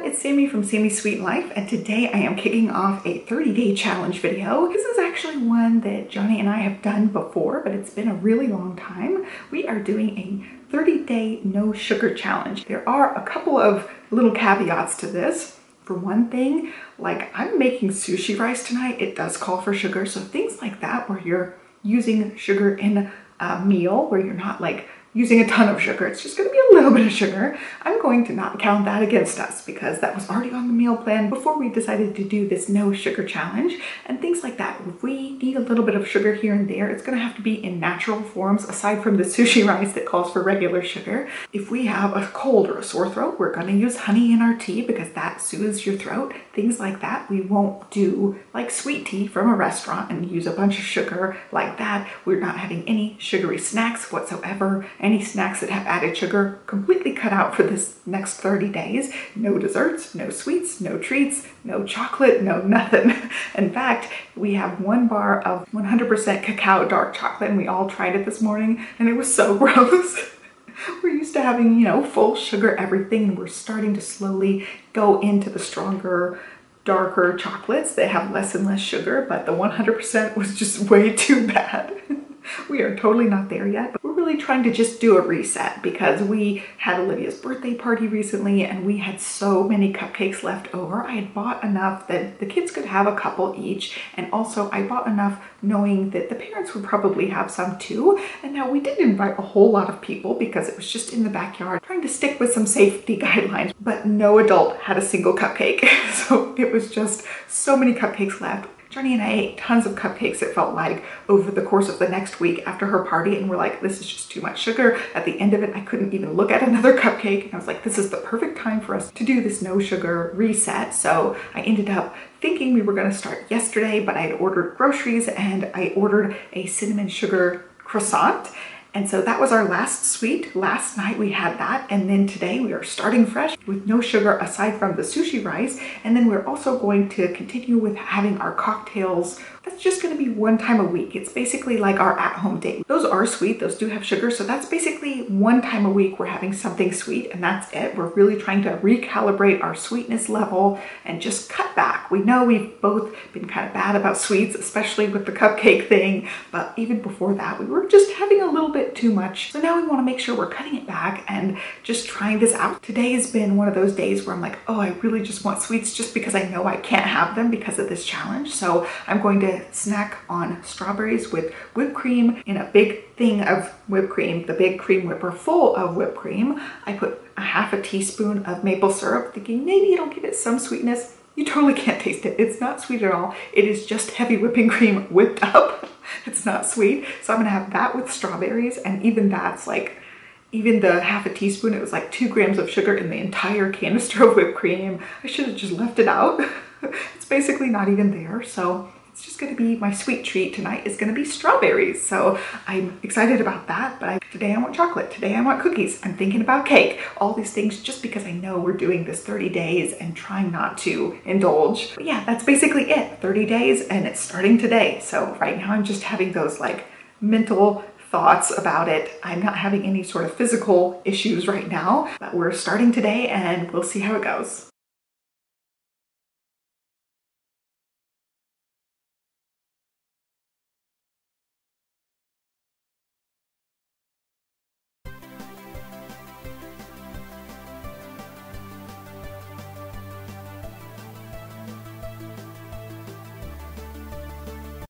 everyone, it's Sammy from Sammy's Sweet Life, and today I am kicking off a 30-day challenge video. This is actually one that Johnny and I have done before, but it's been a really long time. We are doing a 30-day no sugar challenge. There are a couple of little caveats to this. For one thing, like I'm making sushi rice tonight, it does call for sugar, so things like that where you're using sugar in a meal where you're not like using a ton of sugar, it's just going to be a little bit of sugar. I'm going to not count that against us because that was already on the meal plan before we decided to do this no sugar challenge and things like that. If we need a little bit of sugar here and there, it's going to have to be in natural forms aside from the sushi rice that calls for regular sugar. If we have a cold or a sore throat, we're going to use honey in our tea because that soothes your throat, things like that. We won't do like sweet tea from a restaurant and use a bunch of sugar like that. We're not having any sugary snacks whatsoever. Any snacks that have added sugar completely cut out for this next 30 days. No desserts, no sweets, no treats, no chocolate, no nothing. In fact, we have one bar of 100% cacao dark chocolate and we all tried it this morning and it was so gross. We're used to having, you know, full sugar everything, and we're starting to slowly go into the stronger, darker chocolates that have less and less sugar, but the 100% was just way too bad. We are totally not there yet, but we're really trying to just do a reset because we had Olivia's birthday party recently and we had so many cupcakes left over. I had bought enough that the kids could have a couple each, and also I bought enough knowing that the parents would probably have some too. And now we didn't invite a whole lot of people because it was just in the backyard, trying to stick with some safety guidelines, but no adult had a single cupcake. So it was just so many cupcakes left. Johnny and I ate tons of cupcakes, it felt like, over the course of the next week after her party, and we're like, this is just too much sugar. At the end of it, I couldn't even look at another cupcake, and I was like, this is the perfect time for us to do this no sugar reset. So I ended up thinking we were gonna start yesterday, but I had ordered groceries and I ordered a cinnamon sugar croissant. And so that was our last sweet. Last night we had that, and then today we are starting fresh with no sugar aside from the sushi rice. And then we're also going to continue with having our cocktails. That's just going to be one time a week. It's basically like our at-home date. Those are sweet, those do have sugar, so that's basically one time a week we're having something sweet, and that's it. We're really trying to recalibrate our sweetness level and just cut back. We know we've both been kind of bad about sweets, especially with the cupcake thing, but even before that we were just having a little bit too much. So now we want to make sure we're cutting it back and just trying this out. Today has been one of those days where I'm like, oh, I really just want sweets just because I know I can't have them because of this challenge. So I'm going to snack on strawberries with whipped cream in a big thing of whipped cream, the big cream whipper full of whipped cream. I put a half a teaspoon of maple syrup, thinking maybe it'll give it some sweetness. You totally can't taste it. It's not sweet at all. It is just heavy whipping cream whipped up. It's not sweet. So I'm gonna have that with strawberries, and even that's like, even the half a teaspoon, it was like 2 grams of sugar in the entire canister of whipped cream. I should have just left it out. It's basically not even there. So it's just gonna be my sweet treat tonight is gonna be strawberries. So I'm excited about that, but today I want chocolate, today I want cookies, I'm thinking about cake, all these things just because I know we're doing this 30 days and trying not to indulge. But yeah, that's basically it, 30 days and it's starting today. So right now I'm just having those like mental thoughts about it. I'm not having any sort of physical issues right now, but we're starting today and we'll see how it goes.